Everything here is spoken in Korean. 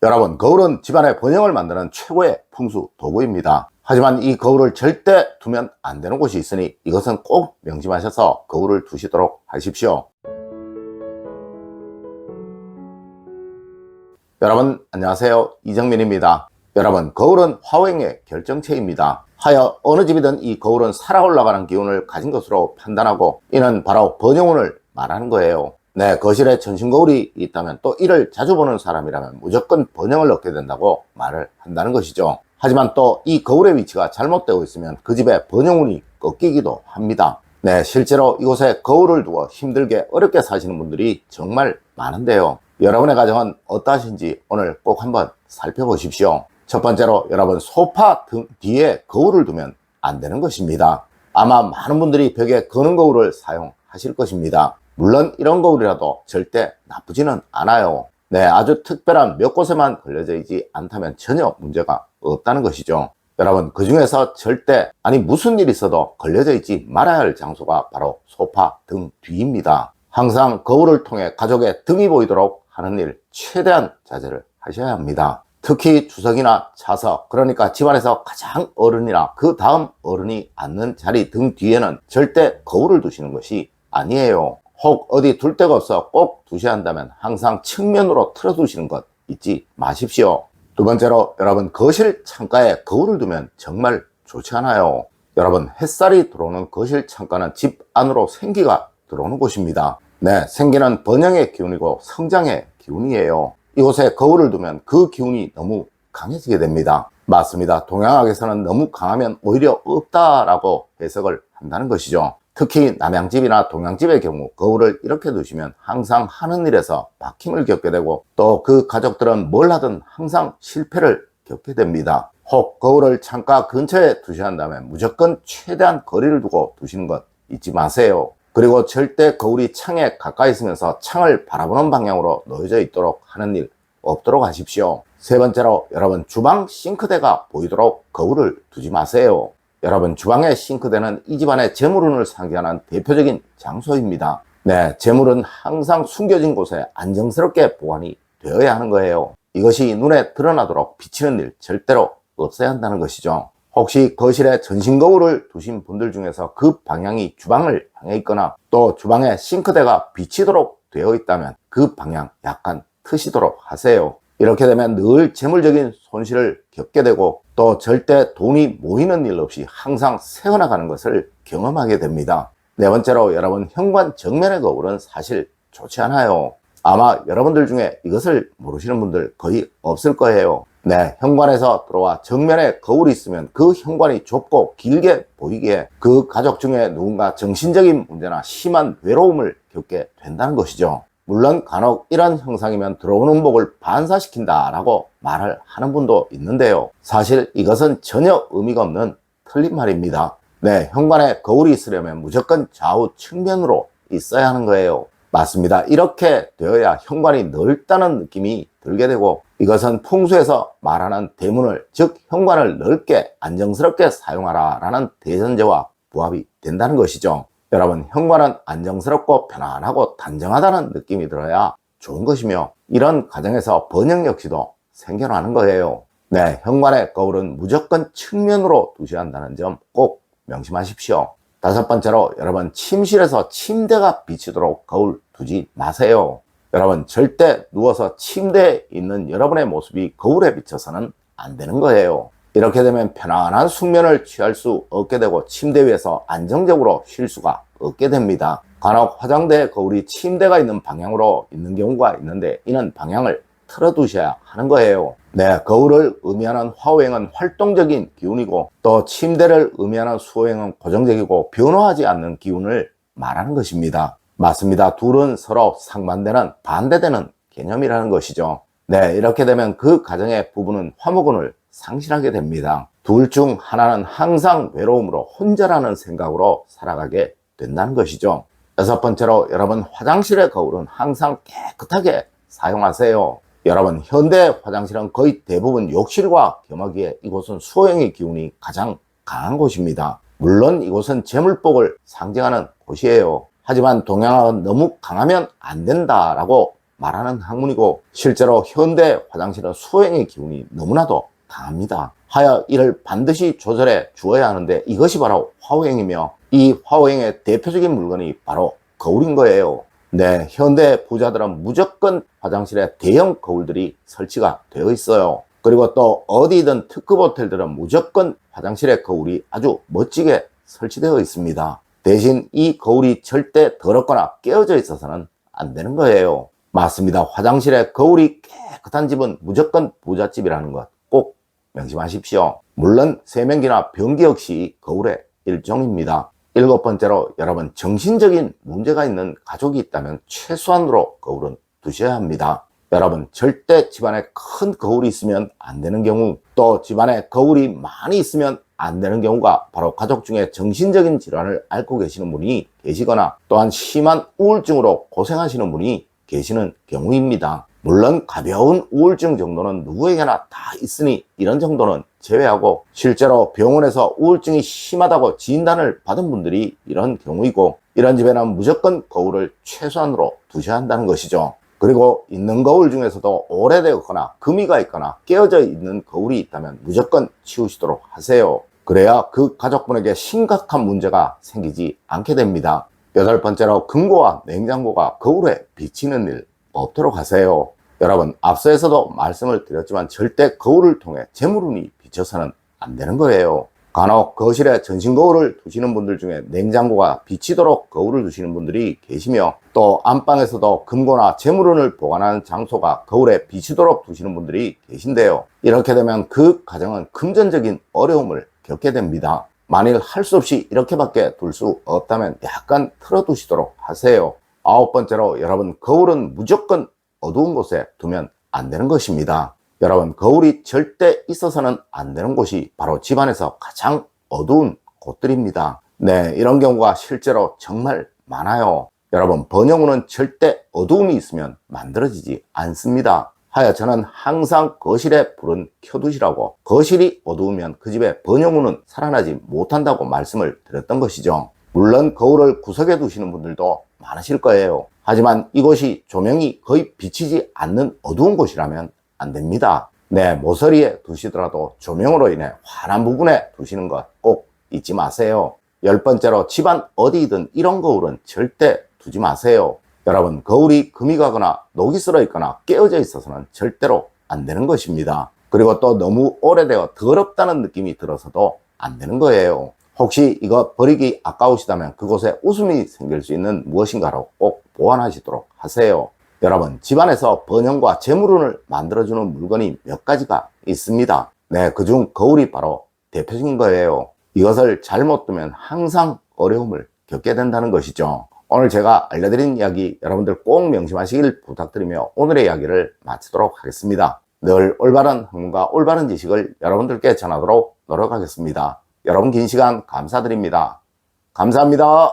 여러분, 거울은 집안의 번영을 만드는 최고의 풍수 도구입니다. 하지만 이 거울을 절대 두면 안 되는 곳이 있으니 이것은 꼭 명심하셔서 거울을 두시도록 하십시오. 여러분 안녕하세요, 이정민입니다. 여러분, 거울은 화행의 결정체입니다. 하여 어느 집이든 이 거울은 살아 올라가는 기운을 가진 것으로 판단하고, 이는 바로 번영운을 말하는 거예요. 네, 거실에 전신 거울이 있다면, 또 이를 자주 보는 사람이라면 무조건 번영을 얻게 된다고 말을 한다는 것이죠. 하지만 또 이 거울의 위치가 잘못되어 있으면 그 집의 번영운이 꺾이기도 합니다. 네, 실제로 이곳에 거울을 두어 힘들게 어렵게 사시는 분들이 정말 많은데요. 여러분의 가정은 어떠하신지 오늘 꼭 한번 살펴보십시오. 첫 번째로, 여러분, 소파 등 뒤에 거울을 두면 안 되는 것입니다. 아마 많은 분들이 벽에 거는 거울을 사용하실 것입니다. 물론 이런 거울이라도 절대 나쁘지는 않아요. 네, 아주 특별한 몇 곳에만 걸려져 있지 않다면 전혀 문제가 없다는 것이죠. 여러분, 그 중에서 절대, 아니 무슨 일이 있어도 걸려져 있지 말아야 할 장소가 바로 소파 등 뒤입니다. 항상 거울을 통해 가족의 등이 보이도록 하는 일 최대한 자제를 하셔야 합니다. 특히 주석이나 차석, 그러니까 집안에서 가장 어른이나 그 다음 어른이 앉는 자리 등 뒤에는 절대 거울을 두시는 것이 아니에요. 혹 어디 둘 데가 없어 꼭 두셔야 한다면 항상 측면으로 틀어 두시는 것 잊지 마십시오. 두 번째로, 여러분, 거실 창가에 거울을 두면 정말 좋지 않아요. 여러분, 햇살이 들어오는 거실 창가는 집 안으로 생기가 들어오는 곳입니다. 네, 생기는 번영의 기운이고 성장의 기운이에요. 이곳에 거울을 두면 그 기운이 너무 강해지게 됩니다. 맞습니다. 동양학에서는 너무 강하면 오히려 없다라고 해석을 한다는 것이죠. 특히 남양집이나 동양집의 경우 거울을 이렇게 두시면 항상 하는 일에서 막힘을 겪게 되고, 또 그 가족들은 뭘 하든 항상 실패를 겪게 됩니다. 혹 거울을 창가 근처에 두셔야 한다면 무조건 최대한 거리를 두고 두시는 것 잊지 마세요. 그리고 절대 거울이 창에 가까이 있으면서 창을 바라보는 방향으로 놓여져 있도록 하는 일 없도록 하십시오. 세 번째로, 여러분, 주방 싱크대가 보이도록 거울을 두지 마세요. 여러분, 주방의 싱크대는 이 집안의 재물운을 상징하는 대표적인 장소입니다. 네, 재물은 항상 숨겨진 곳에 안정스럽게 보관이 되어야 하는 거예요. 이것이 눈에 드러나도록 비치는 일 절대로 없어야 한다는 것이죠. 혹시 거실에 전신 거울을 두신 분들 중에서 그 방향이 주방을 향해 있거나 또 주방에 싱크대가 비치도록 되어 있다면 그 방향 약간 트시도록 하세요. 이렇게 되면 늘 재물적인 손실을 겪게 되고, 또 절대 돈이 모이는 일 없이 항상 새어나가는 것을 경험하게 됩니다. 네 번째로, 여러분, 현관 정면의 거울은 사실 좋지 않아요. 아마 여러분들 중에 이것을 모르시는 분들 거의 없을 거예요. 네, 현관에서 들어와 정면에 거울이 있으면 그 현관이 좁고 길게 보이기에 그 가족 중에 누군가 정신적인 문제나 심한 외로움을 겪게 된다는 것이죠. 물론 간혹 이런 형상이면 들어오는 복을 반사시킨다라고 말을 하는 분도 있는데요. 사실 이것은 전혀 의미가 없는 틀린 말입니다. 네, 현관에 거울이 있으려면 무조건 좌우 측면으로 있어야 하는 거예요. 맞습니다. 이렇게 되어야 현관이 넓다는 느낌이 들게 되고, 이것은 풍수에서 말하는 대문을, 즉 현관을 넓게 안정스럽게 사용하라 라는 대전제와 부합이 된다는 것이죠. 여러분, 현관은 안정스럽고 편안하고 단정하다는 느낌이 들어야 좋은 것이며, 이런 과정에서 번영 역시도 생겨나는 거예요. 네, 현관의 거울은 무조건 측면으로 두셔야 한다는 점 꼭 명심하십시오. 다섯 번째로, 여러분, 침실에서 침대가 비치도록 거울 두지 마세요. 여러분, 절대 누워서 침대에 있는 여러분의 모습이 거울에 비쳐서는 안 되는 거예요. 이렇게 되면 편안한 숙면을 취할 수 없게 되고 침대 위에서 안정적으로 쉴 수가 없게 됩니다. 간혹 화장대에 거울이 침대가 있는 방향으로 있는 경우가 있는데, 이는 방향을 틀어 두셔야 하는 거예요. 네, 거울을 의미하는 화오행은 활동적인 기운이고, 또 침대를 의미하는 수호행은 고정적이고 변화하지 않는 기운을 말하는 것입니다. 맞습니다. 둘은 서로 상반되는 반대되는 개념이라는 것이죠. 네, 이렇게 되면 그 가정의 부부는 화목운을 상실하게 됩니다. 둘 중 하나는 항상 외로움으로 혼자라는 생각으로 살아가게 된다는 것이죠. 여섯 번째로, 여러분, 화장실의 거울은 항상 깨끗하게 사용하세요. 여러분, 현대 화장실은 거의 대부분 욕실과 겸하기에 이곳은 수호형의 기운이 가장 강한 곳입니다. 물론 이곳은 재물복을 상징하는 곳이에요. 하지만 동양학은 너무 강하면 안 된다라고 말하는 학문이고 실제로 현대 화장실은 수호행의 기운이 너무나도 강합니다. 하여 이를 반드시 조절해 주어야 하는데 이것이 바로 화호행이며 이 화호행의 대표적인 물건이 바로 거울인 거예요. 네, 현대 부자들은 무조건 화장실에 대형 거울들이 설치가 되어 있어요. 그리고 또 어디든 특급 호텔들은 무조건 화장실에 거울이 아주 멋지게 설치되어 있습니다. 대신 이 거울이 절대 더럽거나 깨어져 있어서는 안 되는 거예요. 맞습니다. 화장실에 거울이 깨끗한 집은 무조건 부잣집이라는 것 꼭 명심하십시오. 물론 세면기나 변기 역시 거울의 일종입니다. 7번째로 여러분, 정신적인 문제가 있는 가족이 있다면 최소한으로 거울은 두셔야 합니다. 여러분, 절대 집안에 큰 거울이 있으면 안 되는 경우, 또 집안에 거울이 많이 있으면 안 되는 경우가 바로 가족 중에 정신적인 질환을 앓고 계시는 분이 계시거나 또한 심한 우울증으로 고생하시는 분이 계시는 경우입니다. 물론 가벼운 우울증 정도는 누구에게나 다 있으니 이런 정도는 제외하고 실제로 병원에서 우울증이 심하다고 진단을 받은 분들이 이런 경우이고 이런 집에는 무조건 거울을 최소한으로 두셔야 한다는 것이죠. 그리고 있는 거울 중에서도 오래되거나 금이가 있거나 깨어져 있는 거울이 있다면 무조건 치우시도록 하세요. 그래야 그 가족분에게 심각한 문제가 생기지 않게 됩니다. 8번째로 금고와 냉장고가 거울에 비치는 일 없도록 하세요. 여러분, 앞서에서도 말씀을 드렸지만 절대 거울을 통해 재물운이 비쳐서는 안 되는 거예요. 간혹 거실에 전신 거울을 두시는 분들 중에 냉장고가 비치도록 거울을 두시는 분들이 계시며 또 안방에서도 금고나 재물운을 보관하는 장소가 거울에 비치도록 두시는 분들이 계신데요. 이렇게 되면 그 가정은 금전적인 어려움을 겪게 됩니다. 만일 할 수 없이 이렇게밖에 둘 수 없다면 약간 틀어두시도록 하세요. 9번째로 여러분, 거울은 무조건 어두운 곳에 두면 안 되는 것입니다. 여러분, 거울이 절대 있어서는 안 되는 곳이 바로 집안에서 가장 어두운 곳들입니다. 네, 이런 경우가 실제로 정말 많아요. 여러분, 번영운은 절대 어두움이 있으면 만들어지지 않습니다. 하여 저는 항상 거실에 불은 켜두시라고, 거실이 어두우면 그 집에 번영운은 살아나지 못한다고 말씀을 드렸던 것이죠. 물론 거울을 구석에 두시는 분들도 많으실 거예요. 하지만 이곳이 조명이 거의 비치지 않는 어두운 곳이라면 안 됩니다. 네, 모서리에 두시더라도 조명으로 인해 환한 부분에 두시는 것 꼭 잊지 마세요. 10번째로 집안 어디든 이런 거울은 절대 두지 마세요. 여러분, 거울이 금이 가거나 녹이 슬어 있거나 깨어져 있어서는 절대로 안 되는 것입니다. 그리고 또 너무 오래되어 더럽다는 느낌이 들어서도 안 되는 거예요. 혹시 이거 버리기 아까우시다면 그곳에 웃음이 생길 수 있는 무엇인가로 꼭 보완하시도록 하세요. 여러분, 집안에서 번영과 재물운을 만들어주는 물건이 몇 가지가 있습니다. 네, 그중 거울이 바로 대표적인 거예요. 이것을 잘못 두면 항상 어려움을 겪게 된다는 것이죠. 오늘 제가 알려드린 이야기 여러분들 꼭 명심하시길 부탁드리며 오늘의 이야기를 마치도록 하겠습니다. 늘 올바른 학문과 올바른 지식을 여러분들께 전하도록 노력하겠습니다. 여러분 긴 시간 감사드립니다. 감사합니다.